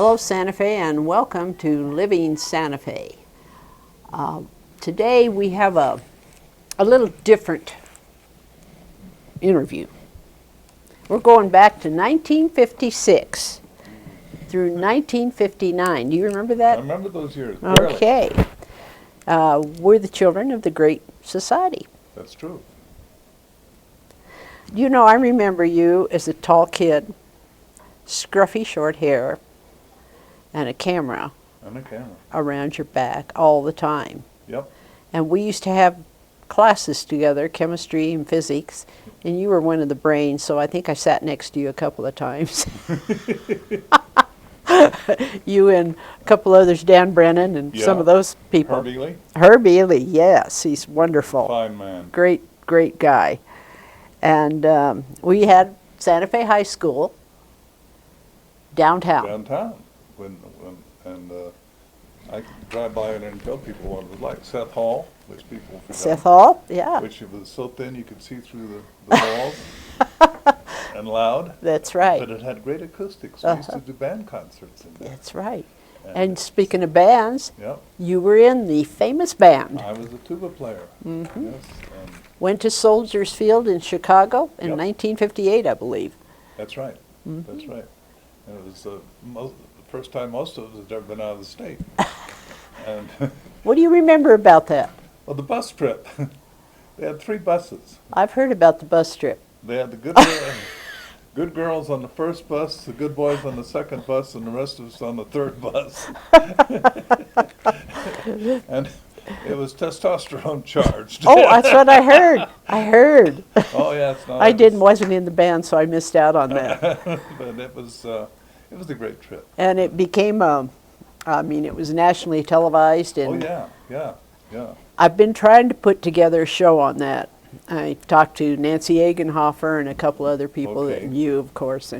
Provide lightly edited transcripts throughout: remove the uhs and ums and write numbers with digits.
Hello, Santa Fe, and welcome to Living Santa Fe. Today we have a little different interview. We're going back to 1956 through 1959. Do you remember that? I remember those years. Okay. We're the children of the Great Society. That's true. You know, I remember you as a tall kid, scruffy short hair, and a camera around your back all the time. Yep. And we used to have classes together, chemistry and physics, and you were one of the brains, so I think I sat next to you a couple of times. You and a couple others, Dan Brennan and some of those people. Herb Ely? Herb Ely, yes, he's wonderful. Fine man. Great, great guy. And we had Santa Fe High School downtown. Downtown. I could drive by there and tell people what it was like. Seth Hall, which people forgot. Seth Hall, yeah. Which it was so thin you could see through the walls. And loud. That's right. But it had great acoustics. We used to do band concerts in there. That's right. And speaking of bands, yep. You were in the famous band. I was a tuba player. Mm-hmm. Yes. Went to Soldiers Field in Chicago in 1958, I believe. That's right. Mm-hmm. That's right. And it was the first time most of us had ever been out of the state. And what do you remember about that? Well, the bus trip. They had 3 buses. I've heard about the bus trip. They had the good girls on the first bus, the good boys on the second bus, and the rest of us on the third bus. And it was testosterone charged. Oh, that's what I heard. I heard. Oh, yeah. It's not, wasn't in the band, so I missed out on that. But it was a great trip. And it became it was nationally televised. And yeah. I've been trying to put together a show on that. I talked to Nancy Egenhofer and a couple other people, and you, of course.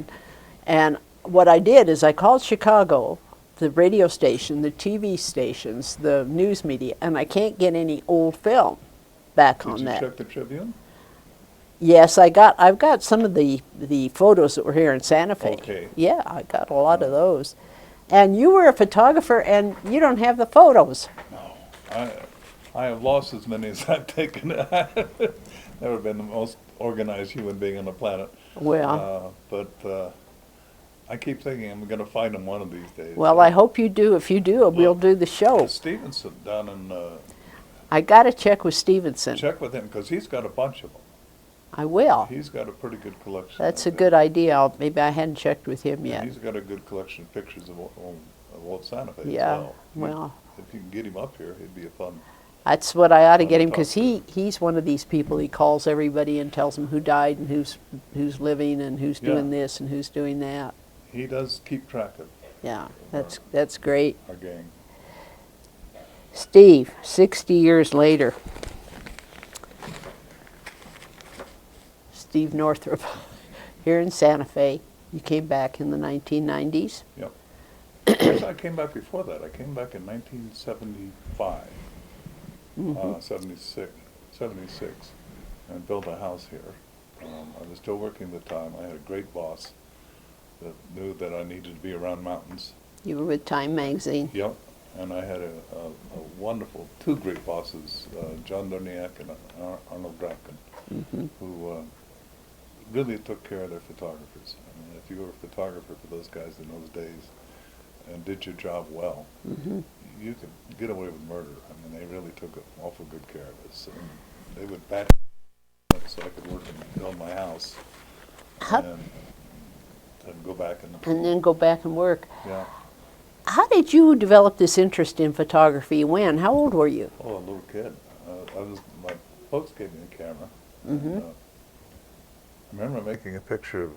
And what I did is I called Chicago, the radio station, the TV stations, the news media, and I can't get any old film back on that. Did you check the Tribune? Yes, I've got some of the photos that were here in Santa Fe. Okay. Yeah, I got a lot of those. And you were a photographer, and you don't have the photos. No, I have lost as many as I've taken. Never been the most organized human being on the planet. Well, but I keep thinking I'm going to find them one of these days. Well, I hope you do. If you do, we'll do the show. Stevenson down in. I got to check with Stevenson. Check with him because he's got a bunch of them. I will. He's got a pretty good collection. That's a good idea. Maybe I hadn't checked with him yet. He's got a good collection of pictures of old Santa Fe. Yeah. As well. If you can get him up here, he'd be a fun. That's what I ought to get him, because he's one of these people. He calls everybody and tells them who died and who's living and who's doing this and who's doing that. He does keep track of. Yeah, that's great. Our gang. Steve, 60 years later. Steve Norhup, here in Santa Fe. You came back in the 1990s. Yep. Actually, I came back before that. I came back in 1975. 76, and built a house here. I was still working at the time. I had a great boss that knew that I needed to be around mountains. You were with Time Magazine. Yep, and I had a wonderful, 2 great bosses, John Dorniak and Arnold Drapkin, who really took care of their photographers. I mean, if you were a photographer for those guys in those days and did your job well, you could get away with murder. I mean, they really took awful good care of us. And they would batch so I could work and build my house, and go back and then go back and work. Yeah. How did you develop this interest in photography? When? How old were you? Oh, a little kid. My folks gave me a camera. And, I remember making a picture of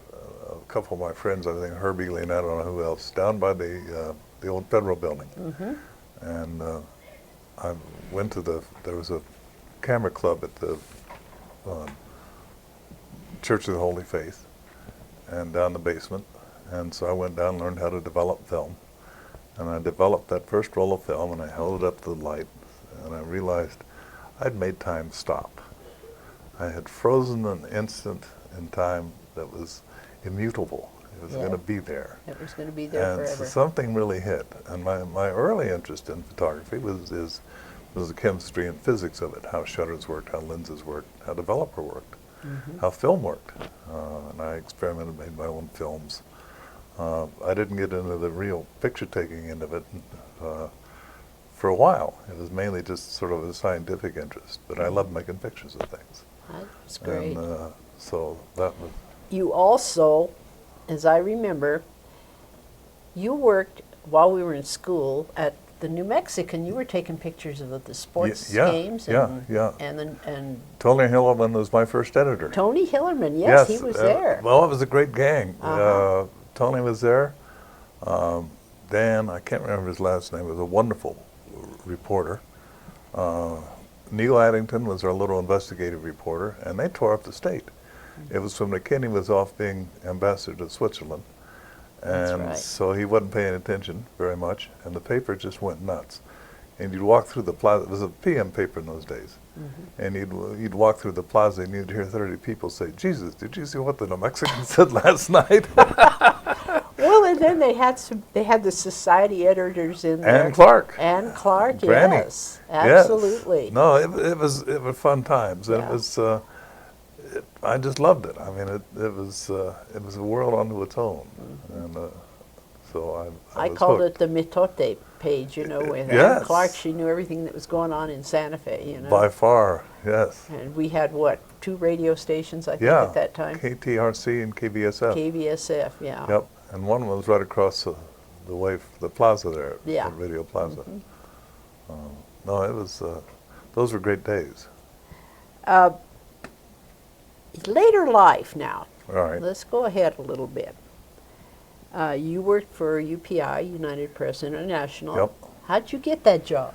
a couple of my friends, I think Herb Ely and I don't know who else, down by the old Federal Building. And I went to there was a camera club at the Church of the Holy Faith and down the basement. And so I went down and learned how to develop film. And I developed that first roll of film and I held it up to the light and I realized I'd made time stop. I had frozen an instant in time that was immutable. It was Yeah. going to be there. It was going to be there And so forever. something really hit. And my early interest in photography was the chemistry and physics of it, how shutters worked, how lenses worked, how developer worked, how film worked. And I experimented, made my own films. I didn't get into the real picture-taking end of it for a while. It was mainly just sort of a scientific interest, but I loved making pictures of things. That's great. And so that was, You also, as I remember, you worked while we were in school at the New Mexican. You were taking pictures of the sports yeah, games. yeah, And, yeah. And Tony Hillerman was my first editor. Tony Hillerman, yes, he was there. Well, it was a great gang. Uh-huh. Tony was there. Dan, I can't remember his last name, was a wonderful reporter. Neil Addington was our little investigative reporter, and they tore up the state. It was when McKinney was off being ambassador to Switzerland, and right. so he wasn't paying attention very much, and the paper just went nuts. And you'd walk through the plaza. It was a PM paper in those days, and you'd walk through the plaza, and you'd hear 30 people say, "Jesus, did you see what the New Mexican said last night?" Well, and then they had the society editors in there. And Clark. And Clark, Granny. yes, absolutely. Yes. No, it was fun times. Yeah. It was. I just loved it. I mean, it was a world unto its own, and so I was called hooked. it the mitote page, you know, with Yes. Ann Clark. She knew everything that was going on in Santa Fe, you know. By far, yes. And we had, what, 2 radio stations, I think, Yeah. at that time? KTRC and KBSF. KBSF, yeah. Yep, and one was right across the way, the plaza there, Yeah. the Radio Plaza. No, it was. Those were great days. Later life now. All right. Let's go ahead a little bit. You worked for UPI, United Press International. Yep. How'd you get that job?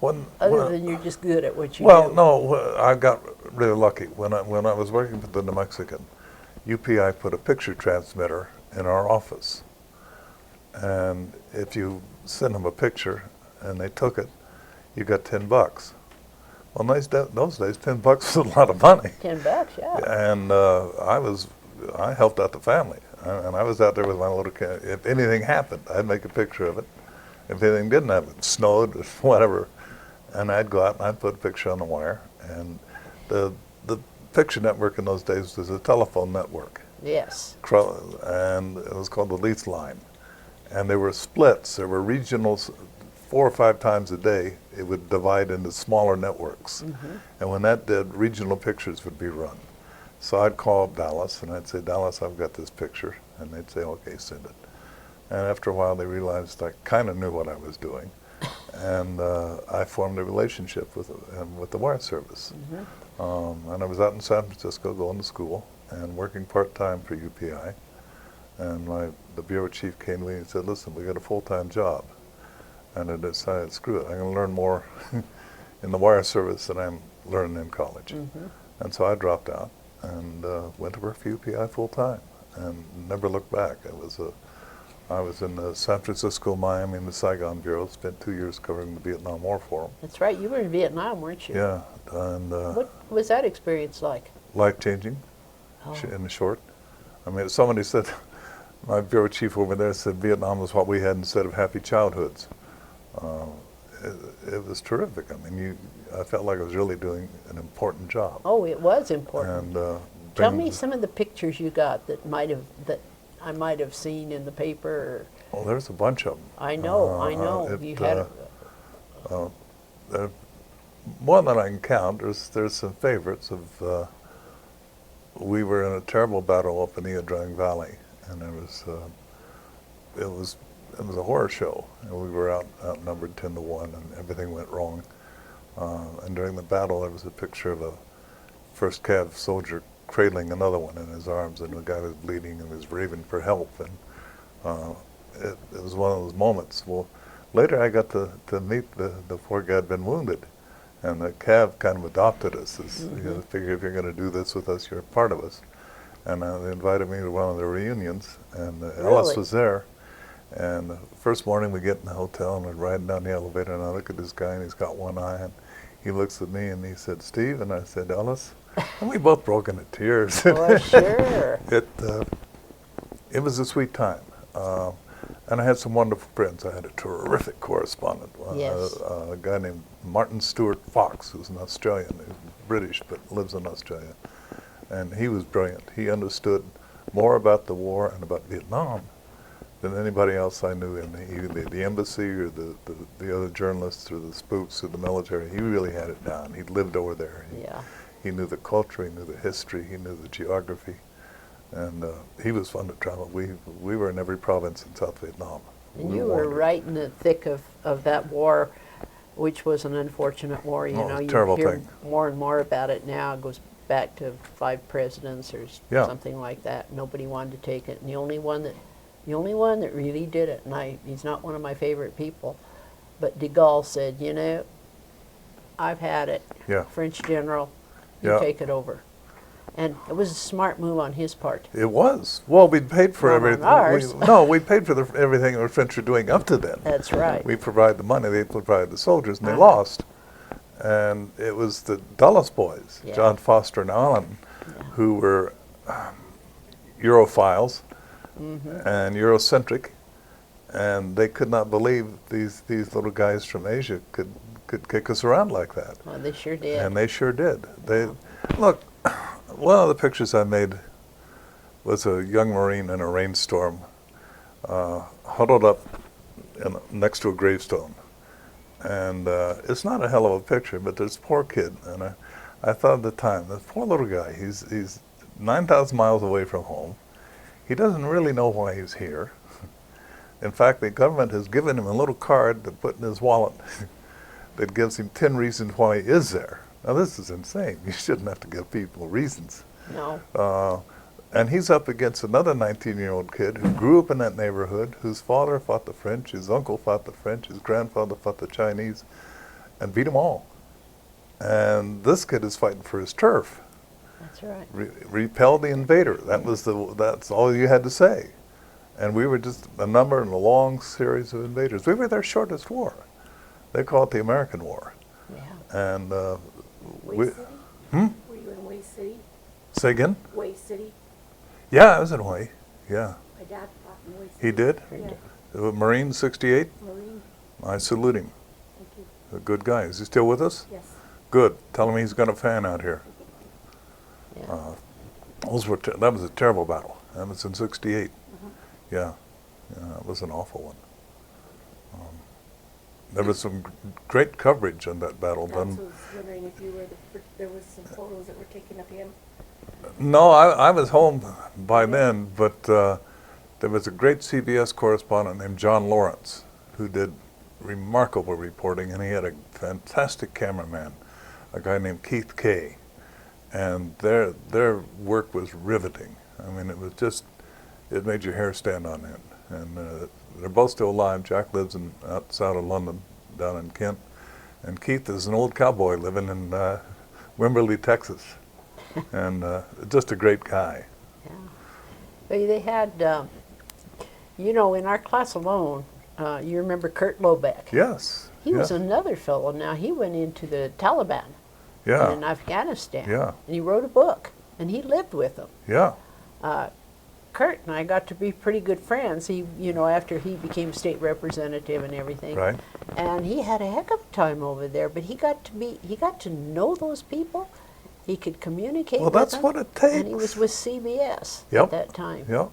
Other than you're just good at what you Well, do. no, I got really lucky. When I was working for the New Mexican, UPI put a picture transmitter in our office. And if you sent them a picture and they took it, you got $10. Well, those days, $10 was a lot of money. $10, yeah. And I helped out the family. And I was out there with my little kid. If anything happened, I'd make a picture of it. If anything didn't happen, it snowed, whatever, and I'd go out and I'd put a picture on the wire. And the picture network in those days was a telephone network. Yes. And it was called the Lease Line. And there were splits. There were regionals 4 or 5 times a day. It would divide into smaller networks. And when that did, regional pictures would be run. So I'd call up Dallas and I'd say, "Dallas, I've got this picture." And they'd say, "Okay, send it." And after a while, they realized I kind of knew what I was doing. And I formed a relationship with the wire service. And I was out in San Francisco going to school and working part-time for UPI. And the bureau chief came to me and said, "Listen, we got a full-time job." And I decided, screw it, I'm going to learn more in the wire service than I'm learning in college. And so I dropped out and went to work for UPI full-time and never looked back. I was in the San Francisco, Miami, and the Saigon Bureau, spent 2 years covering the Vietnam War for them. That's right. You were in Vietnam, weren't you? Yeah, and What was that experience like? life-changing in the short. I mean, somebody said, my bureau chief over there said Vietnam was what we had instead of happy childhoods. It was terrific. I mean, I felt like I was really doing an important job. Oh, it was important. And Tell me some of the pictures you got that I might have seen in the paper. Well, there's a bunch of them. I know. You had more than I can count. There's some favorites of. We were in a terrible battle up in the Ia Valley, and it was a horror show, and we were outnumbered 10-1, and everything went wrong. And during the battle, there was a picture of a first Cav soldier cradling another one in his arms, and the guy was bleeding and was raving for help. And it was one of those moments. Well, later I got to meet the poor guy had been wounded, and the Cav kind of adopted us. As, you know, figure if you're going to do this with us, you're a part of us. And they invited me to one of their reunions, and Ellis was there. And the first morning we get in the hotel and we're riding down the elevator, and I look at this guy and he's got one eye, and he looks at me and he said, "Steve," and I said, "Ellis," and we both broke into tears. Oh, sure. It was a sweet time. And I had some wonderful friends. I had a terrific correspondent, Yes. a guy named Martin Stewart Fox, who's an Australian, who's British but lives in Australia. And he was brilliant. He understood more about the war and about Vietnam than anybody else I knew in the embassy or the other journalists or the spooks or the military. He really had it down. He'd lived over there. He knew the culture, he knew the history, he knew the geography. And he was fun to travel. We were in every province in South Vietnam. And you were right in the thick of that war, which was an unfortunate war. You know, you terrible hear thing. more and more about it now. It goes back to 5 presidents or something like that. Nobody wanted to take it. And the only one that really did it, and he's not one of my favorite people, but de Gaulle said, you know, I've had it. Yeah. French general, you take it over. And it was a smart move on his part. It was. Well, we'd paid for Not everything. on ours. We paid for everything the French were doing up to then. That's right. We provided the money, they provided the soldiers, and they lost. And it was the Dulles boys, John Foster and Allen, who were Europhiles and Eurocentric, and they could not believe these little guys from Asia could kick us around like that. Well, they sure did. And they sure did. Look, one of the pictures I made was a young Marine in a rainstorm, huddled up next to a gravestone. And it's not a hell of a picture, but this poor kid, and I thought at the time, this poor little guy, he's 9,000 miles away from home. He doesn't really know why he's here. In fact, the government has given him a little card to put in his wallet that gives him 10 reasons why he is there. Now this is insane. You shouldn't have to give people reasons. No. And he's up against another 19-year-old kid who grew up in that neighborhood, whose father fought the French, his uncle fought the French, his grandfather fought the Chinese, and beat them all. And this kid is fighting for his turf. That's right. Repel the invader. That's all you had to say. And we were just a number in a long series of invaders. We were their shortest war. They call it the American War. Yeah. And Way City? Were you in Way City? Say again? Way City? Yeah, I was in Hawaii. Yeah. My dad fought in Way City. He did? Yeah. Marine 68? Marine. I salute him. Thank you. A good guy. Is he still with us? Yes. Good. Tell him he's got a fan out here. Yeah. That was a terrible battle. That was in 68. Yeah. It was an awful one. There was some great coverage on that battle done. I was wondering if you were there was some photos that were taken of him. No, I was home by then, but there was a great CBS correspondent named John Lawrence who did remarkable reporting, and he had a fantastic cameraman, a guy named Keith Kay, and their work was riveting. I mean, it made your hair stand on end. And they're both still alive. Jack lives outside of London, down in Kent, and Keith is an old cowboy living in Wimberley, Texas, and just a great guy. Yeah. But they had, you know, in our class alone, you remember Kurt Lobeck? Yes. He was another fellow. Now, he went into the Taliban in Afghanistan. Yeah. And he wrote a book, and he lived with them. Yeah. Kurt and I got to be pretty good friends. He, you know, after he became state representative and everything. Right. And he had a heck of a time over there. But he got to know those people. He could communicate. Well, with that's them, what it takes. And he was with CBS Yep. at that time. Yep.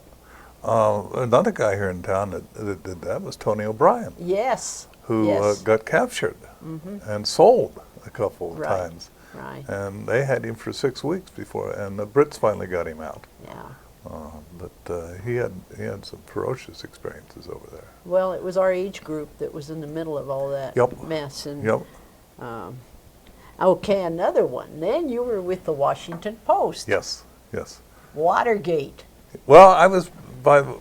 Another guy here in town that did that was Tony O'Brien, Yes. who yes. got captured and sold a couple of Right. times. Right. And they had him for 6 weeks before, and the Brits finally got him out. Yeah. But he had some ferocious experiences over there. Well, it was our age group that was in the middle of all that Yep. mess. And, Yep. Okay, another one. Then you were with the Washington Post. Yes. Yes. Watergate. Well,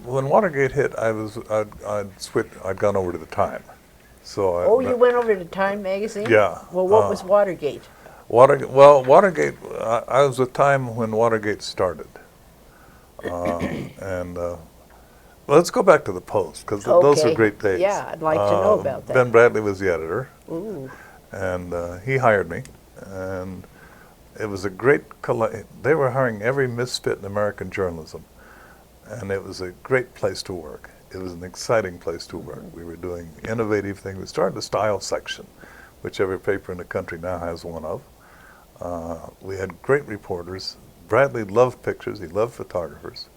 when Watergate hit, I'd gone over to the Time. So You went over to Time magazine? Yeah. Well, what was Watergate? Watergate. I was with Time when Watergate started, and let's go back to the Post because those are Okay. great days. Yeah, I'd like to know about that. Ben Bradley was the editor, Ooh. and he hired me, and it was a great. They were hiring every misfit in American journalism, and it was a great place to work. It was an exciting place to work. We were doing innovative things. We started a style section, which every paper in the country now has one of. We had great reporters. Bradley loved pictures. He loved photographers.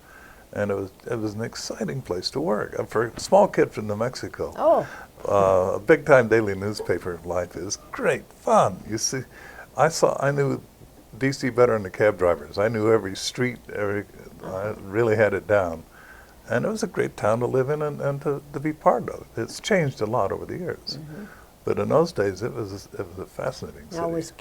And it was an exciting place to work. And for a small kid from New Mexico, a big-time daily newspaper life is great fun. You see, I knew D.C. better than the cab drivers. I knew every street, I really had it down. And it was a great town to live in and to be part of. It's changed a lot over the years. But in those days, it was a fascinating city. Now, was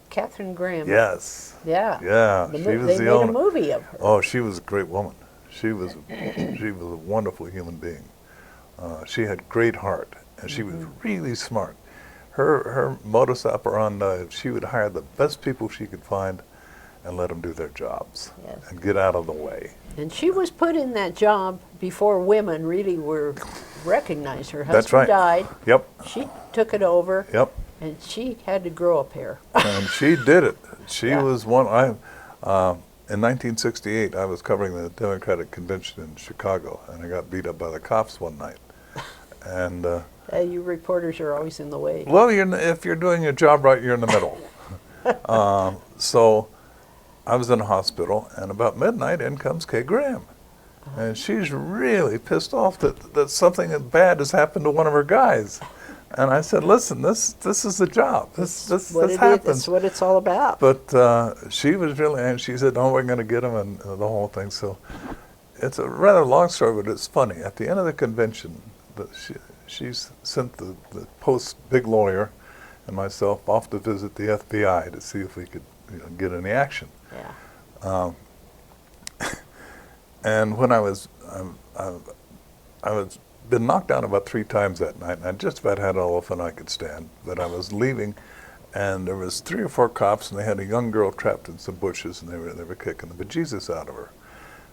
Catherine Graham? Yes. Yeah. Yeah, They she was the made owner. a movie of her. Oh, she was a great woman. She was a wonderful human being. She had great heart, and she was really smart. Her modus operandi, she would hire the best people she could find and let them do their jobs and get out of the way. And she was put in that job before women really were recognized. Her husband That's right. died. Yep. She took it over. Yep. And she had to grow a pair. And she did it. She Yeah. was one. In 1968, I was covering the Democratic Convention in Chicago, and I got beat up by the cops one night. And You reporters are always in the way. well, if you're doing your job right, you're in the middle. So I was in a hospital, and about midnight, in comes Kay Graham. And she's really pissed off that something bad has happened to one of her guys. And I said, listen, this is the job. This happens. That's what it's all about. But she was really, and she said, "Oh, we're going to get him," and the whole thing. So it's a rather long story, but it's funny. At the end of the convention, she sent the Post's big lawyer and myself off to visit the FBI to see if we could get any action. Yeah. And when I was been knocked down about 3 times that night, and I just about had all the fun I could stand. But I was leaving, and there was 3 or 4 cops, and they had a young girl trapped in some bushes, and they were kicking the bejesus out of her.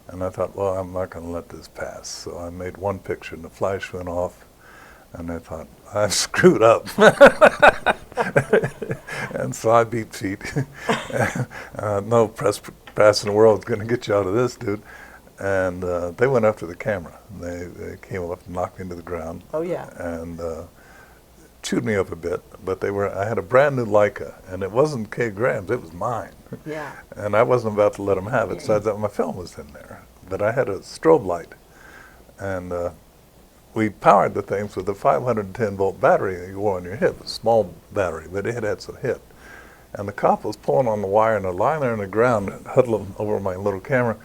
And I thought, well, I'm not going to let this pass. So I made one picture, and the flash went off, and I thought, I've screwed up. And so I beat feet. No press in the world is going to get you out of this, dude. And they went after the camera. They came up and knocked me into the ground. Oh, yeah. And chewed me up a bit. But I had a brand new Leica, and it wasn't Kay Graham's, it was mine. Yeah. And I wasn't about to let them have it, besides that my film was in there. But I had a strobe light. And we powered the things with a 510-volt battery that you wore on your hip, a small battery, but it had some hit. And the cop was pulling on the wire, and I lying there on the ground, huddling over my little camera.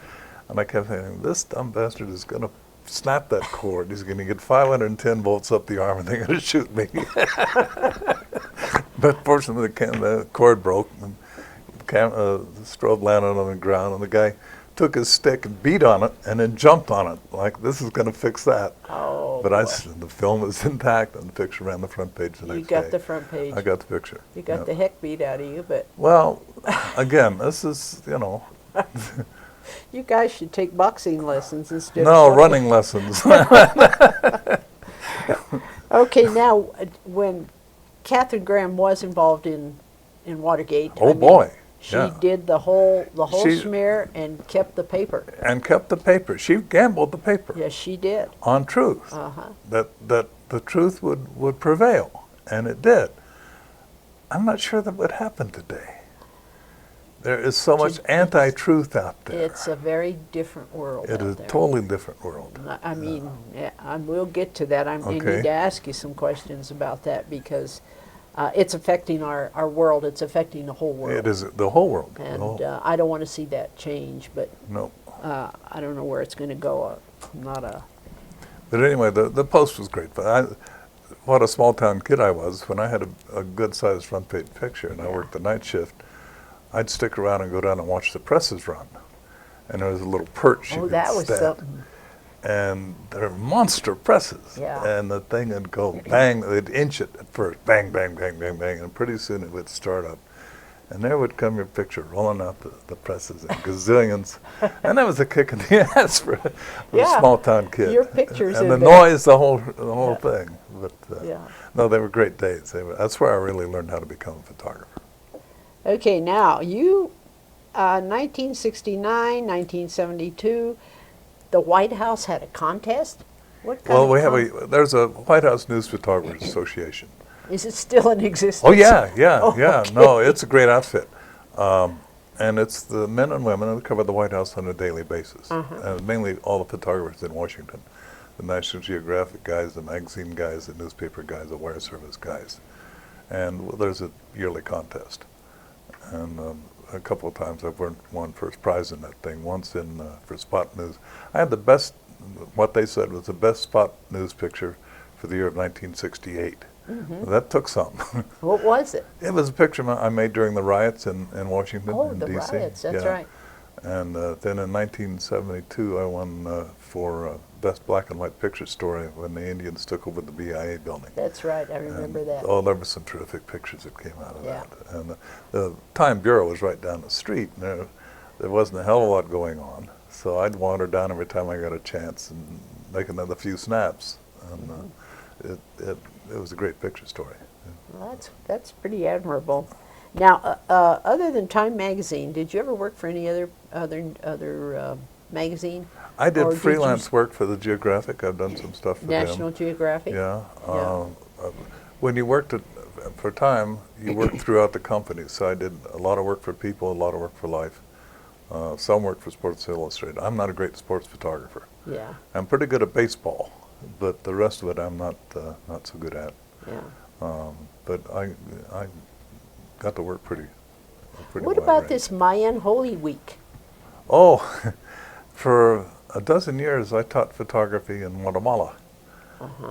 And I kept thinking, this dumb bastard is going to snap that cord. He's going to get 510 volts up the arm, and they're going to shoot me. But fortunately, the cord broke, and the strobe landed on the ground, and the guy took his stick and beat on it, and then jumped on it, like, this is going to fix that. Oh, But the film was intact, and the picture ran the front page the next day. You got the front page. I got the picture. You got the heck beat out of you, but Well, again, this is, you guys should take boxing lessons instead no, of running lessons. Okay, now, when Catherine Graham was involved in Watergate, Oh, boy. she Yeah. did the whole She- smear and kept the paper. And kept the paper. She gambled the paper Yes, she did. on truth. Uh-huh. That the truth would prevail, and it did. I'm not sure that would happen today. There is so much anti-truth out there. It's a very different world It out is a there. totally different world. I mean, yeah, we'll get to that. I Okay. need to ask you some questions about that because it's affecting our world. It's affecting the whole world. It is the whole world. the And whole- I don't want to see that change, but no. I don't know where it's going to go. But anyway, the Post was great. But what a small town kid I was when I had a good sized front page picture, and I worked the night shift. I'd stick around and go down and watch the presses run, and there was a little perch. you Oh, could that was stand. something. And they're monster presses. Yeah. And the thing would go bang, they'd inch it at first, bang, bang, bang, bang, bang, and pretty soon it would start up. And there would come your picture rolling out the presses in gazillions. And that was a kick in the ass for a Yeah. small town kid. Your pictures and in the there. noise, the whole Yeah. thing. But Yeah. no, they were great days. That's where I really learned how to become a photographer. Okay, now you, 1969, 1972, the White House had a contest? What kind Well, of there's a White House News Photographers Association. is it still in existence? Oh yeah, yeah, Oh, yeah. okay. No, it's a great outfit, and it's the men and women who cover the White House on a daily basis, mainly all the photographers in Washington, the National Geographic guys, the magazine guys, the newspaper guys, the wire service guys, and there's a yearly contest, and a couple of times I've won first prize in that thing. Once for spot news, I had the best. What they said was the best spot news picture for the year of 1968. That took some. What was it? It was a picture I made during the riots in Washington, Oh, in the D.C. riots, that's Yeah. right. And then in 1972, I won for Best Black and White Picture Story when the Indians took over the BIA building. That's right, I remember that. Oh, there were some terrific pictures that came out of Yeah. that. And the Time Bureau was right down the street, and there wasn't a hell of a lot going on. So I'd wander down every time I got a chance and make another few snaps. And it was a great picture story. Well, that's pretty admirable. Now, other than Time magazine, did you ever work for any other magazine? I Or did did you freelance work for the Geographic. I've done some stuff for National them. Geographic? Yeah. Yeah. When you worked for Time, you worked throughout the company. So I did a lot of work for People, a lot of work for Life. Some work for Sports Illustrated. I'm not a great sports photographer. Yeah, I'm pretty good at baseball, but the rest of it I'm not so good at. yeah. But I got to work pretty What wide about range. this Mayan Holy Week? Oh, for a dozen years I taught photography in Guatemala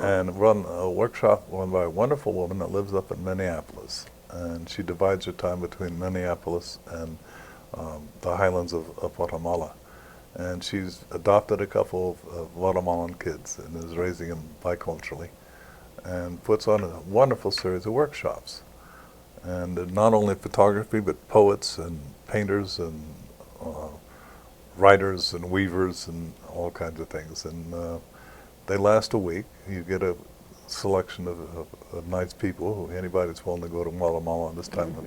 and run a workshop run by a wonderful woman that lives up in Minneapolis. And she divides her time between Minneapolis and the highlands of Guatemala. And she's adopted a couple of Guatemalan kids and is raising them biculturally and puts on a wonderful series of workshops. And not only photography, but poets and painters and writers and weavers and all kinds of things. And they last a week. You get a selection of nice people. Anybody that's willing to go to Guatemala this time of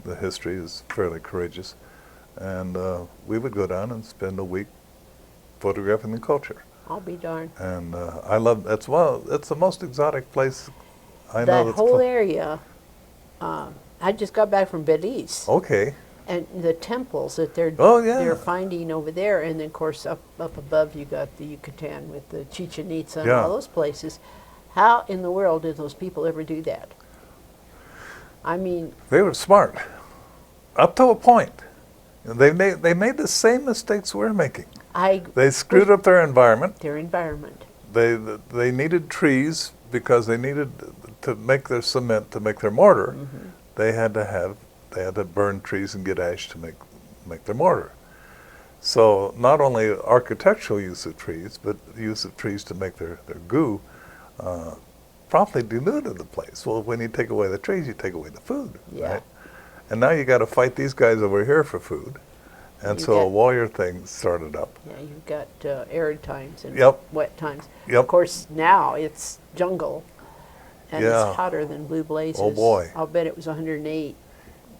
the history is fairly courageous. And we would go down and spend a week photographing the culture. I'll be darned. And I love, it's the most exotic place I know. That That's whole area, I just got back from Belize. Okay. And the temples that they're Yeah. they're finding over there, and then of course up above you got the Yucatan with the Chichen Itza and Yeah. all those places. How in the world did those people ever do that? I mean, They were smart, up to a point. They made the same mistakes we're making. They screwed up their environment. their environment. They needed trees because they needed to make their cement, to make their mortar. They had to burn trees and get ash to make their mortar. So not only architectural use of trees, but the use of trees to make their goo promptly denuded the place. Well, when you take away the trees, you take away the food, Yeah. right? And now you got to fight these guys over here for food. And You so a got- warrior thing started up. Yeah, you've got arid times and Yep. wet times. Yep. Of course, now it's jungle, and Yeah. it's hotter than blue blazes. Oh, boy. I'll bet it was 108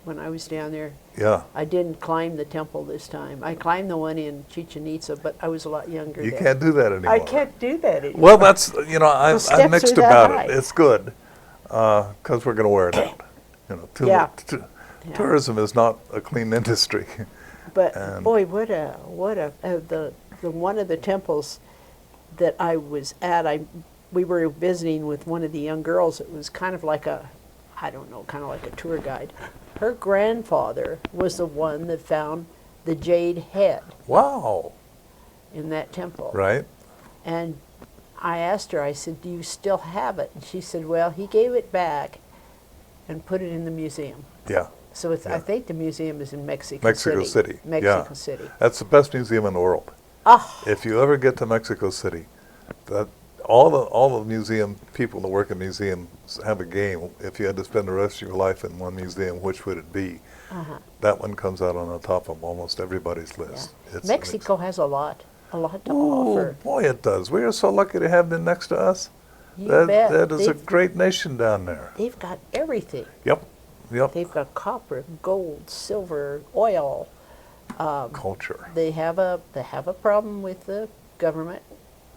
when I was down there. Yeah. I didn't climb the temple this time. I climbed the one in Chichen Itza, but I was a lot younger You then. can't do that anymore. I can't do that anymore. Well, that's, I'm steps mixed are that about high. it. It's good because we're going to wear it out. Yeah. Yeah. Tourism is not a clean industry. But And- boy, the one of the temples that I was at, we were visiting with one of the young girls. It was kind of like kind of like a tour guide. Her grandfather was the one that found the jade head Wow. in that temple. Right? And I asked her, I said, "Do you still have it?" And she said, "Well, he gave it back and put it in the museum." Yeah. So Yeah. I think the museum is in Mexico Mexico City. Mexico Yeah. City. That's the best museum in the world. Ah, If you ever get to Mexico City, all the museum people that work in museums have a game. If you had to spend the rest of your life in one museum, which would it be? That one comes out on the top of almost everybody's yeah. list. It's Mexico has a lot to Oh, offer. boy, it does. We are so lucky to have them next to us. You bet. That is a They've- great nation down there. They've got everything. Yep. They've got copper, gold, silver, oil. Culture. They have a problem with the government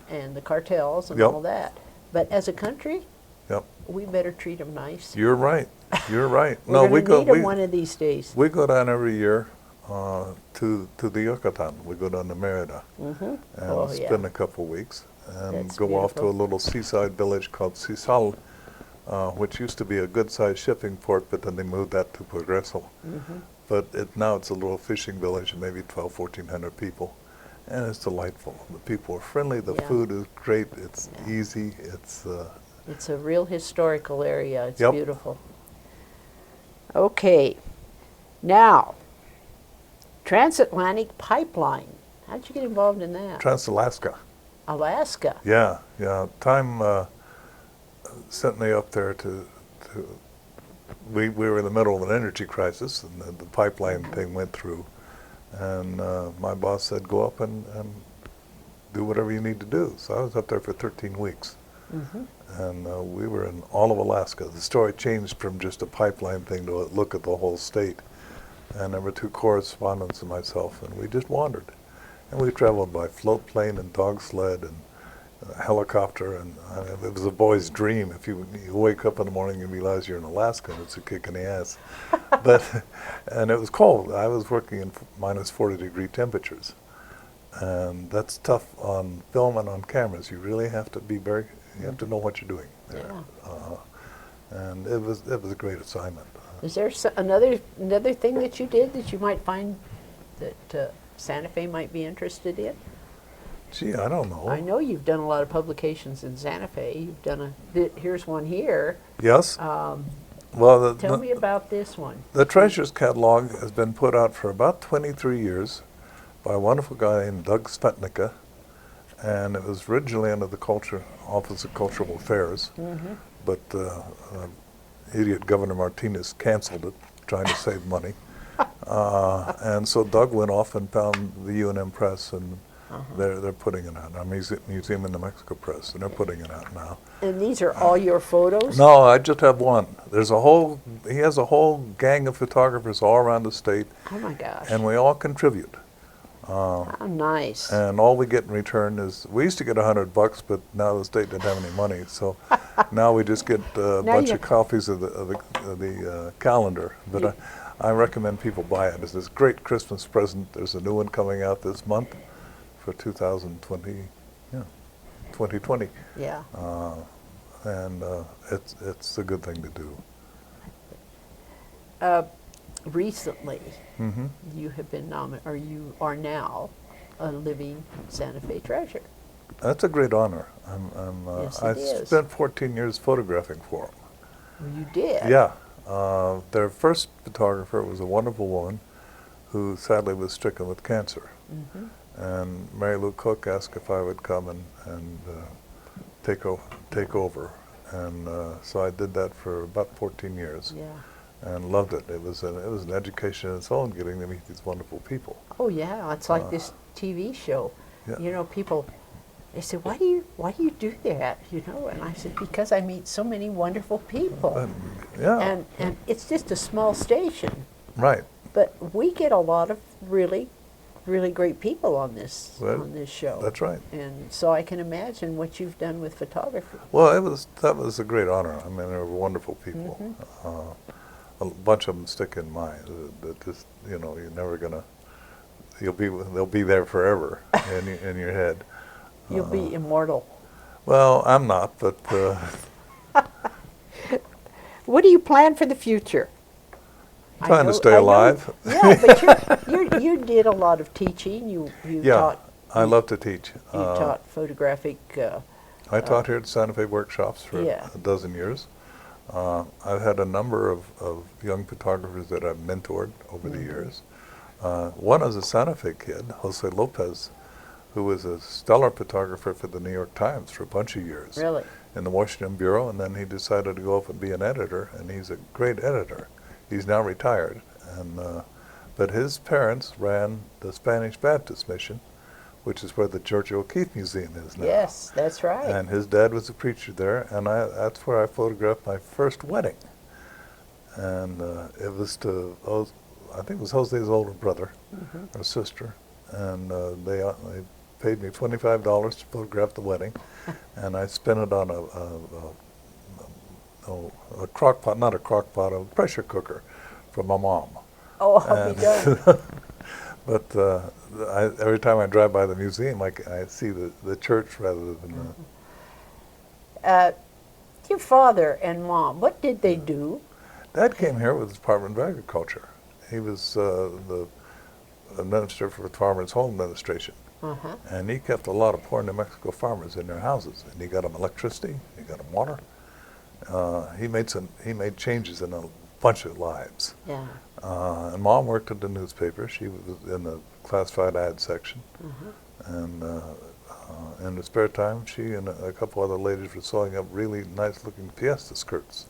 and the cartels and Yep. all that. But as a country, Yep. we better treat them nice. You're right. You're right. We're we going to go need them we, one of these days. we go down every year to the Yucatan. We go down to Merida and Oh, yeah. spend a couple weeks and That's go off to a beautiful. little seaside village called Sisal, which used to be a good-sized shipping port, but then they moved that to Progreso. But now it's a little fishing village of maybe 1,400 people, and it's delightful. The people are friendly. The Yeah. food is great. It's Yeah. easy. It's It's a real historical area. It's Yep. beautiful. Okay. Now, transatlantic pipeline. How did you get involved in that? Trans-Alaska. Alaska. Yeah, yeah. Time sent me up there to we were in the middle of an energy crisis, and the pipeline thing went through. And my boss said, go up and do whatever you need to do. So I was up there for 13 weeks. And we were in all of Alaska. The story changed from just a pipeline thing to a look at the whole state. And there were 2 correspondents and myself, and we just wandered. And we traveled by float plane and dog sled and helicopter, and it was a boy's dream. If you wake up in the morning and realize you're in Alaska, and it's a kick in the ass. And it was cold. I was working in minus 40-degree temperatures. And that's tough on film and on cameras. You really have to be you have to know what you're doing there. Yeah. And it was a great assignment. Is there another thing that you did that you might find that Santa Fe might be interested in? Gee, I don't know. I know you've done a lot of publications in Santa Fe. You've done here's one here. Yes. Well, Tell me about this one. The Treasures Catalog has been put out for about 23 years by a wonderful guy named Doug Spetnica, and it was originally under the Office of Cultural Affairs, but idiot Governor Martinez canceled it, trying to save money. And so Doug went off and found the UNM Press, and they're putting it out. Our Museum in New Mexico Press, and they're putting it out now. And these are all your photos? No, I just have one. He has a whole gang of photographers all around the state, Oh my gosh. and we all contribute. How nice. And all we get in return is, we used to get $100, but now the state didn't have any money, so now we just get a bunch of copies of the calendar. But I recommend people buy it. It's this great Christmas present. There's a new one coming out this month for 2020. Yeah. And it's a good thing to do. Recently, you have been nominated, or you are now a living Santa Fe treasure. That's a great honor. Yes, it I is. spent 14 years photographing for them. Well, you did. Yeah. Their first photographer was a wonderful woman who sadly was stricken with cancer. And Mary Lou Cook asked if I would come and take over. And so I did that for about 14 years. Yeah. And loved it. It was an education in its own, getting to meet these wonderful people. Oh yeah, it's like this TV show. Yeah. You know, people, they say, why do you do that? You know, and I said, because I meet so many wonderful people. Yeah. And it's just a small station, Right. but we get a lot of really great people on this show. That's right. And so I can imagine what you've done with photography. Well, that was a great honor. I mean, they were wonderful people. A bunch of them stick in mind. That just, you're never gonna. They'll be there forever in your head. You'll be immortal. Well, I'm not, but What do you plan for the future? trying to stay I know- alive. Yeah, but you did a lot of teaching. You Yeah, taught. I love to teach. You taught photographic. I taught here at Santa Fe workshops for Yeah. a dozen years. I've had a number of young photographers that I've mentored over the years. One is a Santa Fe kid, Jose Lopez, who was a stellar photographer for the New York Times for a bunch of years. Really? In the Washington Bureau, and then he decided to go off and be an editor, and he's a great editor. He's now retired, but his parents ran the Spanish Baptist Mission, which is where the George O'Keeffe Museum is now. Yes, that's right. And his dad was a preacher there, and that's where I photographed my first wedding. And it was I think it was Jose's older brother or sister, and they paid me $25 to photograph the wedding, and I spent it on a crock pot, not a crock pot, a pressure cooker for my mom. Oh, I'll be done. But every time I drive by the museum, I see the church rather than Your father and mom, what did they do? Dad came here with the Department of Agriculture. He was the minister for Farmers Home Administration. Uh-huh. And he kept a lot of poor New Mexico farmers in their houses. And he got them electricity, he got them water. He made changes in a bunch of lives. Yeah. And Mom worked at the newspaper. She was in the classified ad section. Uh-huh. And in the spare time, she and a couple other ladies were sewing up really nice-looking fiesta skirts.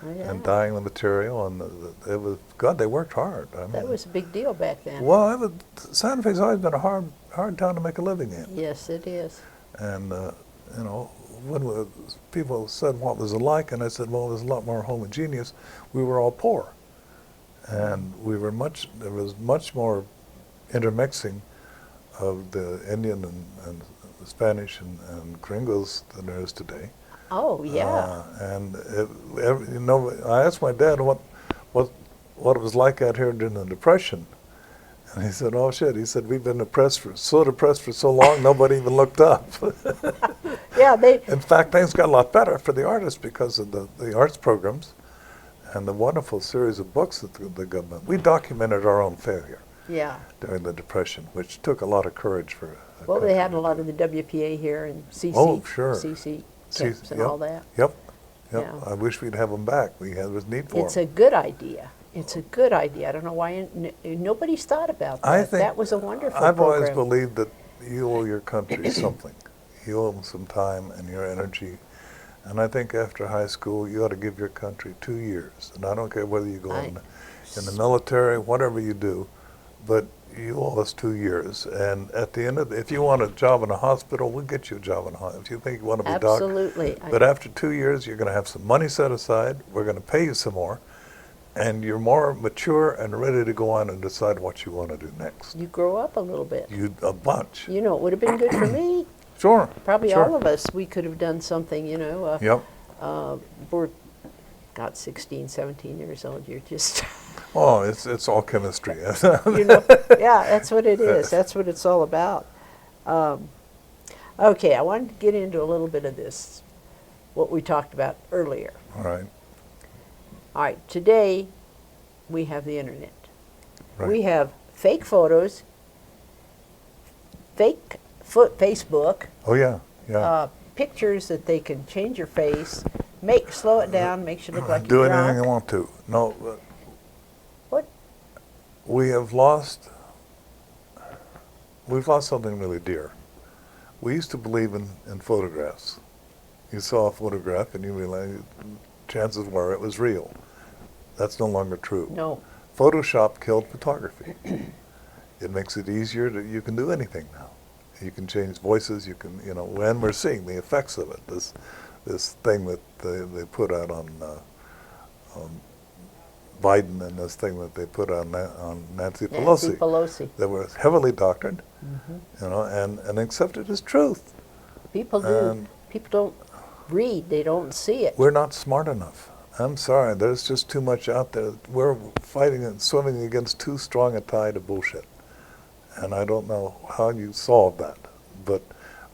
Oh, yeah. And dyeing the material, and it was, God, they worked hard. I mean, That was a big deal back then. well, Santa Fe's always been a hard town to make a living in. Yes, it is. And, you know, when people said what was it like, and I said, well, it was a lot more homogeneous. We were all poor. And there was much more intermixing of the Indian and the Spanish and gringos than there is today. Oh, yeah. And you know, I asked my dad what it was like out here during the Depression, and he said, "Oh shit!" He said, "We've been so depressed for so long, nobody even looked up." Yeah, In fact, things got a lot better for the artists because of the arts programs and the wonderful series of books that the government. We documented our own failure yeah. during the Depression, which took a lot of courage for. Well, they had a lot of the WPA here and CC. Oh, sure. CC camps and yep, all that. Yep. Yeah. I wish we'd have them back. There was need for It's them. a good idea. It's a good idea. I don't know why nobody's thought about that. I think that was a wonderful I've program. always believed that you owe your country something. You owe them some time and your energy. And I think after high school, you ought to give your country 2 years. And I don't care whether you go in the military, whatever you do, but you owe us 2 years. And at the end of if you want a job in a hospital, we'll get you a job in a hospital. If you think you want to be a doctor. Absolutely. But after 2 years, you're going to have some money set aside. We're going to pay you some more. And you're more mature and ready to go on and decide what you want to do next. You grow up a little bit. A bunch. You know, it would have been good for me. Sure. Probably sure. all of us. We could have done something, you know. Yep. We're, God, 16, 17 years old. You're just... Oh, it's all chemistry. You know, yeah, that's what it is. That's what it's all about. Okay, I wanted to get into a little bit of this, what we talked about earlier. All right. All right, today we have the internet. Right. We have fake photos, fake Facebook, Oh yeah, yeah. pictures that they can change your face, slow it down, makes you look like Do you're anything drunk. you want to. No, but What? we've lost something really dear. We used to believe in photographs. You saw a photograph and you realized chances were it was real. That's no longer true. No. Photoshop killed photography. It makes it easier you can do anything now. You can change voices, and we're seeing the effects of it. This thing that they put out on Biden and this thing that they put on Nancy Pelosi. Nancy Pelosi. That was heavily doctored, Mm-hmm. and accepted as truth. People do. And People don't read. They don't see it. we're not smart enough. I'm sorry, there's just too much out there. We're fighting and swimming against too strong a tide of bullshit. And I don't know how you solve that, but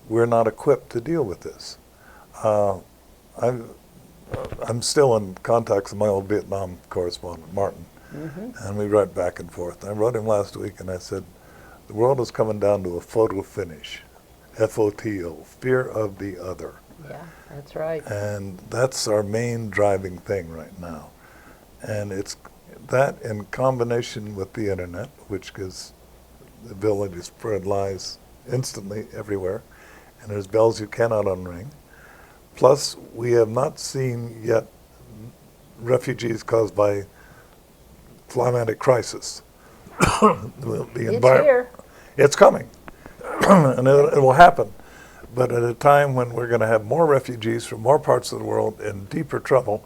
we're not equipped to deal with this. I'm still in contact with my old Vietnam correspondent, Martin, and we write back and forth. I wrote him last week and I said, the world is coming down to a photo finish, F-O-T-O, fear of the other. Yeah, that's right. And that's our main driving thing right now. And it's that in combination with the internet, which gives the ability to spread lies instantly everywhere, and there's bells you cannot unring. Plus, we have not seen yet refugees caused by climatic crisis. It's here. It's coming, and it will happen. But at a time when we're going to have more refugees from more parts of the world in deeper trouble,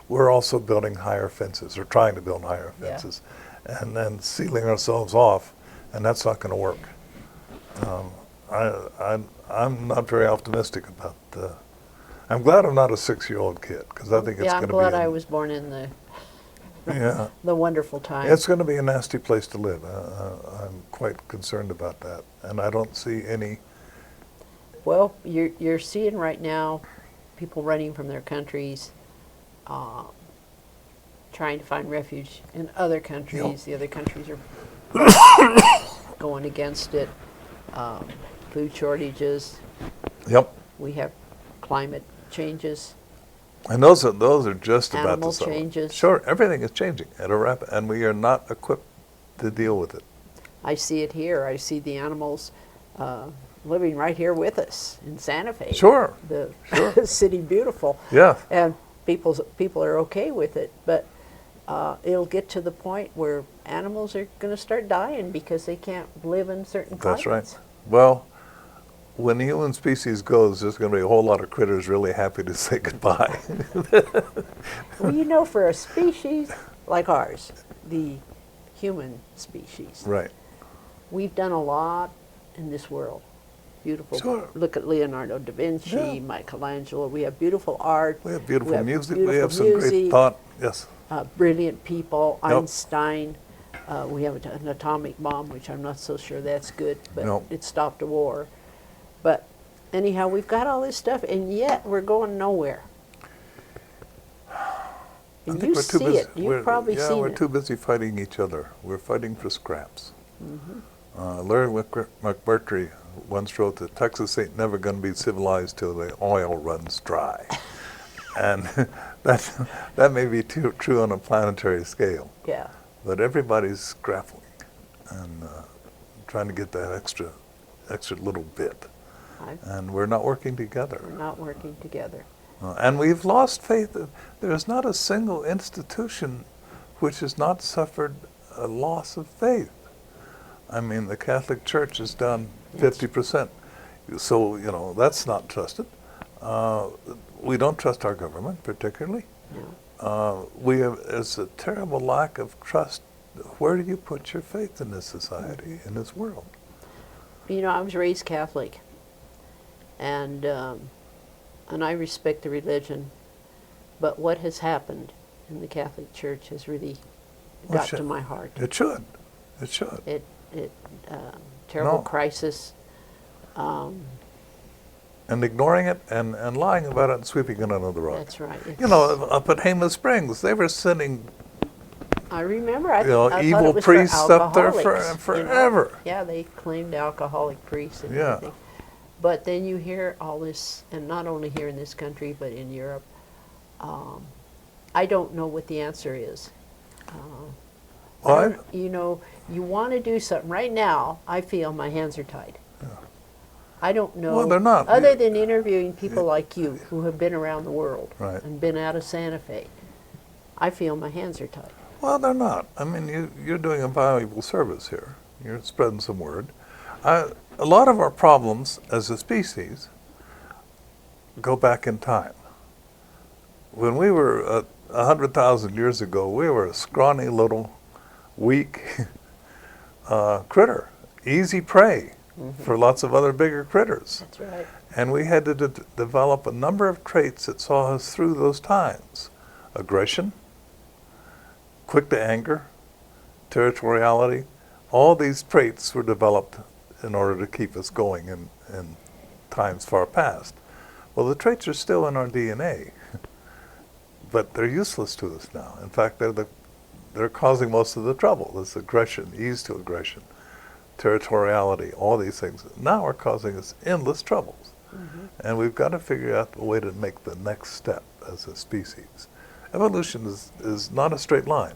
we're also building higher fences, or trying to build higher fences, and then sealing ourselves off, and that's not going to work. I'm not very optimistic about. I'm glad I'm not a 6-year-old kid because I think it's Yeah, going I'm to glad be. I was born in the Yeah, the wonderful time. it's going to be a nasty place to live. I'm quite concerned about that, and I don't see any. Well, you're seeing right now people running from their countries, trying to find refuge in other countries. The other countries are going against it. Food shortages. Yep. We have climate changes. And those are just about Animal to settle. changes. Sure, everything is changing at a rapid, and we are not equipped to deal with it. I see it here. I see the animals living right here with us in Santa Fe. Sure, The sure. city beautiful. Yeah. And people are okay with it, but it'll get to the point where animals are going to start dying because they can't live in certain climates. That's right. Well, when the human species goes, there's going to be a whole lot of critters really happy to say goodbye. Well, you know, for a species like ours, the human species, Right. we've done a lot in this world. Beautiful. Sure. Look at Leonardo da Vinci, Yeah. Michelangelo. We have beautiful art. We have beautiful music. We beautiful have some great music, thought. Yes. Brilliant people. Yep. Einstein. We have an atomic bomb, which I'm not so sure that's good, but No. it stopped a war. But anyhow, we've got all this stuff, and yet we're going nowhere. I And think you we're too see busy. it. You've probably yeah, seen we're it. too busy fighting each other. We're fighting for scraps. Larry McMurtry once wrote that Texas ain't never going to be civilized till the oil runs dry. And that may be true on a planetary scale. Yeah. But everybody's grappling and trying to get that extra little bit. And we're not working together. We're not working together. And we've lost faith. There's not a single institution which has not suffered a loss of faith. I mean, the Catholic Church is down 50%. So, you know, that's not trusted. We don't trust our government particularly. No. There's a terrible lack of trust. Where do you put your faith in this society, in this world? You know, I was raised Catholic, and I respect the religion, but what has happened in the Catholic Church has really Well, got to my heart. It should. It should. Terrible No. crisis. And ignoring it and lying about it and sweeping it under the rug. That's right. You know, up at Hema Springs, they were sending I remember. I evil thought it was priests for up there alcoholics, forever. Yeah, they claimed alcoholic priests and Yeah. everything. But then you hear all this, and not only here in this country, but in Europe. I don't know what the answer is. Well, You know, you want to do something. Right now, I feel my hands are tied. I don't know. Well, they're not. Other than interviewing people like you who have been around the world Right. and been out of Santa Fe, I feel my hands are tied. Well, they're not. I mean, you're doing a valuable service here. You're spreading some word. A lot of our problems as a species go back in time. When we were 100,000 years ago, we were a scrawny little, weak critter, easy prey for lots of other bigger critters. That's right. And we had to develop a number of traits that saw us through those times. Aggression, quick to anger, territoriality. All these traits were developed in order to keep us going in times far past. Well, the traits are still in our DNA, but they're useless to us now. In fact, they're causing most of the trouble. This aggression, ease to aggression, territoriality, all these things now are causing us endless troubles. And we've got to figure out a way to make the next step as a species. Evolution is not a straight line.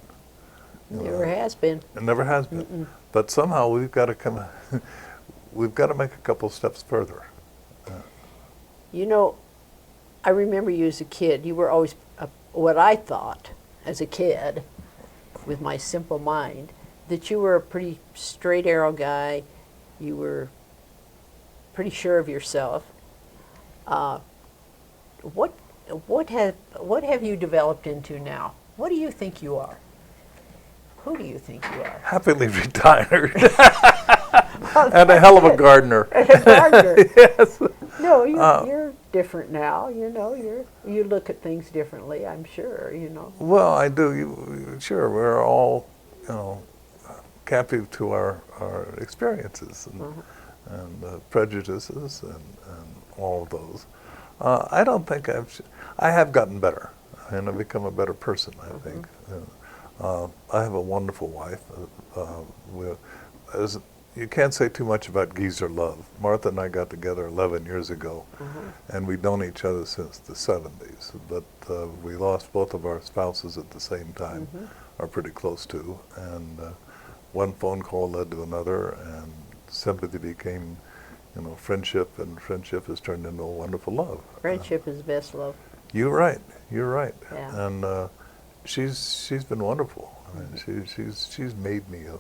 Never has been. It never has been. But somehow we've got to we've got to make a couple steps further. You know, I remember you as a kid. You were always what I thought as a kid, with my simple mind, that you were a pretty straight arrow guy. You were pretty sure of yourself. What have you developed into now? What do you think you are? Who do you think you are? Happily retired. And a hell of a gardener. Gardener. Yes. No, you're different now. You know, you look at things differently. I'm sure. You know. Well, I do. Sure, we're all, captive to our experiences and prejudices and all of those. I don't think I have gotten better, and I've become a better person, I think. I have a wonderful wife. You can't say too much about geezer love. Martha and I got together 11 years ago, and we've known each other since the 70s. But we lost both of our spouses at the same time, or pretty close to. And one phone call led to another, and sympathy became, friendship, and friendship has turned into a wonderful love. Friendship is the best love. You're right. You're right. Yeah. And she's been wonderful. I mean, she's made me a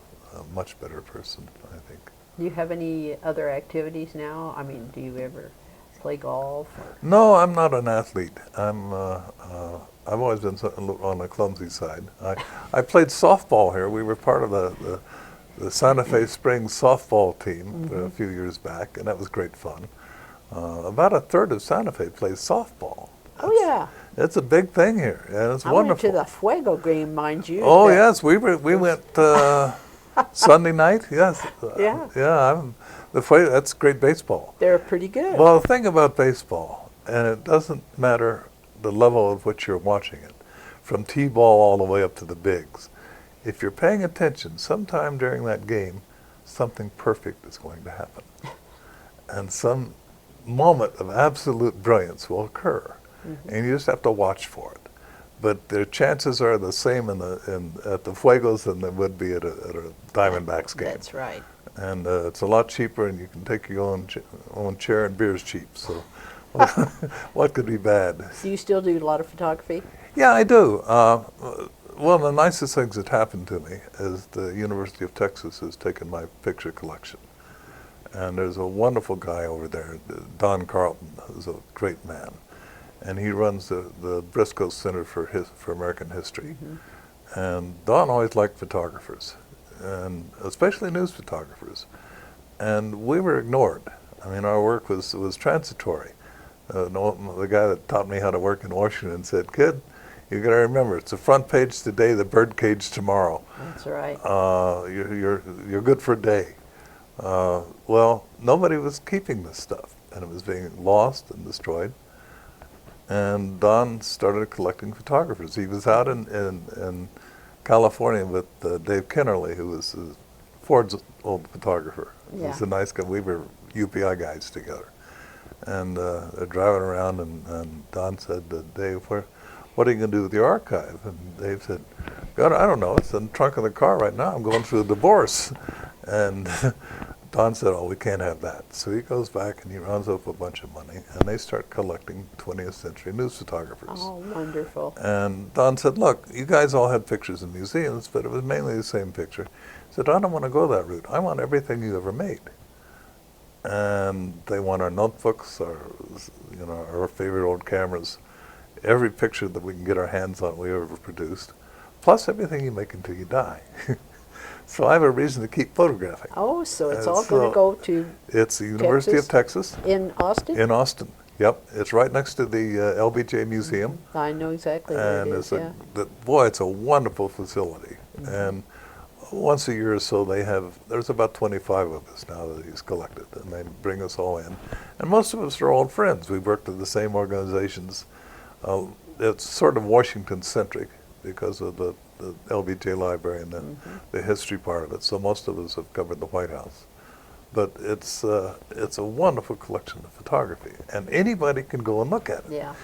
much better person, I think. Do you have any other activities now? I mean, do you ever play golf? Or? No, I'm not an athlete. I've always been on the clumsy side. I played softball here. We were part of the Santa Fe Springs softball team a few years back, and that was great fun. About a third of Santa Fe plays softball. Oh yeah. It's a big thing here, and it's I wonderful. went to the Fuego game, mind you. Oh yes, we went Sunday night. Yes. Yeah. Yeah. That's great baseball. They're pretty good. Well, the thing about baseball, and it doesn't matter the level of which you're watching it, from T-ball all the way up to the bigs. If you're paying attention, sometime during that game, something perfect is going to happen, and some moment of absolute brilliance will occur. And you just have to watch for it. But their chances are the same at the Fuegos than they would be at a Diamondbacks game. That's right. And it's a lot cheaper, and you can take your own chair, and beer's cheap. So what could be bad? Do you still do a lot of photography? Yeah, I do. One of the nicest things that happened to me is the University of Texas has taken my picture collection. And there's a wonderful guy over there, Don Carlton, who's a great man. And he runs the Briscoe Center for American History. And Don always liked photographers, and especially news photographers. And we were ignored. I mean, our work was transitory. The guy that taught me how to work in Washington said, "Kid, you got to remember, it's the front page today, the bird cage tomorrow. That's right. You're good for a day." Well, nobody was keeping this stuff, and it was being lost and destroyed. And Don started collecting photographers. He was out in California with Dave Kennerly, who was Ford's old photographer. Yeah. He's a nice guy. We were UPI guys together. And they're driving around, and Don said to Dave, what are you going to do with your archive? And Dave said, God, I don't know. It's in the trunk of the car right now. I'm going through a divorce. And Don said, oh, we can't have that. So he goes back and he rounds up a bunch of money, and they start collecting 20th century news photographers. Oh, wonderful. And Don said, look, you guys all had pictures in museums, but it was mainly the same picture. He said, I don't want to go that route. I want everything you ever made. And they want our notebooks, our favorite old cameras, every picture that we can get our hands on we ever produced, plus everything you make until you die. So I have a reason to keep photographing. Oh, so it's all going to go to It's the University of Texas. In Austin? In Austin, yep. It's right next to the LBJ Museum. I know exactly where it is, yeah. Boy, it's a wonderful facility. And once a year or so there's about 25 of us now that he's collected, and they bring us all in. And most of us are old friends. We've worked at the same organizations. It's sort of Washington-centric because of the LBJ Library and the history part of it. So most of us have covered the White House. But it's a wonderful collection of photography, and anybody can go and look at it. Yeah.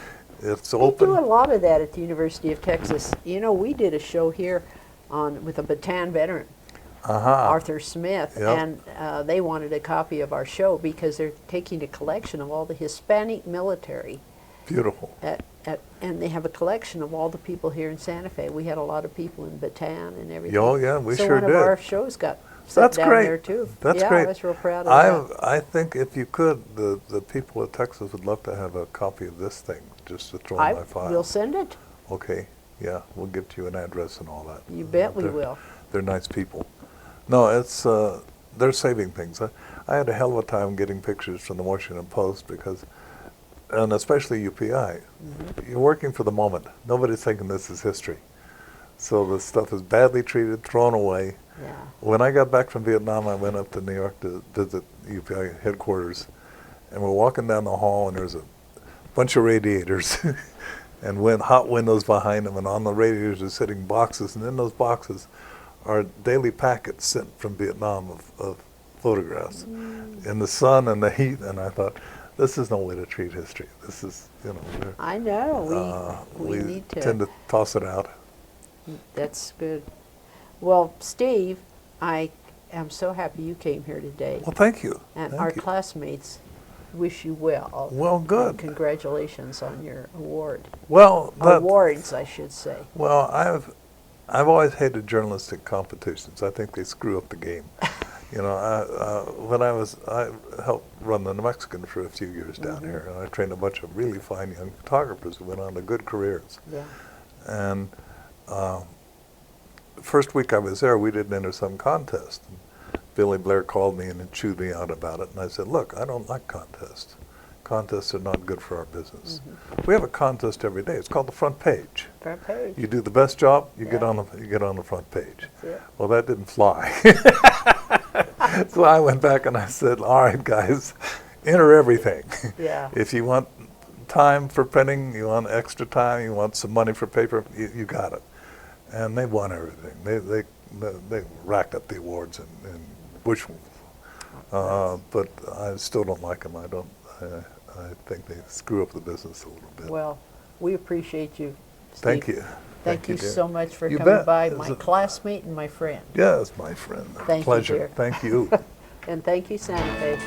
It's They open. do a lot of that at the University of Texas. You know, we did a show here with a Bataan veteran, Arthur Smith, Yep. and they wanted a copy of our show because they're taking a collection of all the Hispanic military. Beautiful. And they have a collection of all the people here in Santa Fe. We had a lot of people in Bataan and everything. Oh, yeah, we so sure one did. of our shows got set That's down great. there too. That's yeah, great. I was real proud of that. I think if you could, the people of Texas would love to have a copy of this thing just to throw in my file. We'll send it. Okay, yeah, we'll get you an address and all that. You bet we They're- will. They're nice people. No, it's they're saving things. I had a hell of a time getting pictures from the Washington Post because, and especially UPI, you're working for the moment. Nobody's thinking this is history. So the stuff is badly treated, thrown away. Yeah. When I got back from Vietnam, I went up to New York to visit UPI headquarters, and we're walking down the hall, and there's a bunch of radiators, and hot windows behind them, and on the radiators are sitting boxes, and in those boxes are daily packets sent from Vietnam of photographs in the sun and the heat, and I thought, this is no way to treat history. This is, you know, I know, we need to. tend to toss it out. That's good. Well, Steve, I am so happy you came here today. Well, thank you. And Thank our you. classmates wish you well. Well, good. And congratulations on your award. Well, Awards, I should say. Well, I've always hated journalistic competitions. I think they screw up the game. You know, when I helped run the New Mexican for a few years down here, and I trained a bunch of really fine young photographers who went on to good careers. Yeah. And the first week I was there, we didn't enter some contest. And Billy Blair called me and chewed me out about it, and I said, look, I don't like contests. Contests are not good for our business. We have a contest every day. It's called the front page. Front page. You do the best job, you Yeah. get on the front page. Yeah. Well, that didn't fly. So I went back and I said, all right, guys, enter everything. Yeah. If you want time for printing, you want extra time, you want some money for paper, you got it. And they won everything. They racked up the awards in bushels. But I still don't like them. I think they screw up the business a little bit. Well, we appreciate you, Steve. Thank you. Thank you dear. so much for You coming bet. by, It my was classmate and my friend. Yes, my friend. Thank you, Pleasure. dear. Thank you. And thank you, Santa Fe.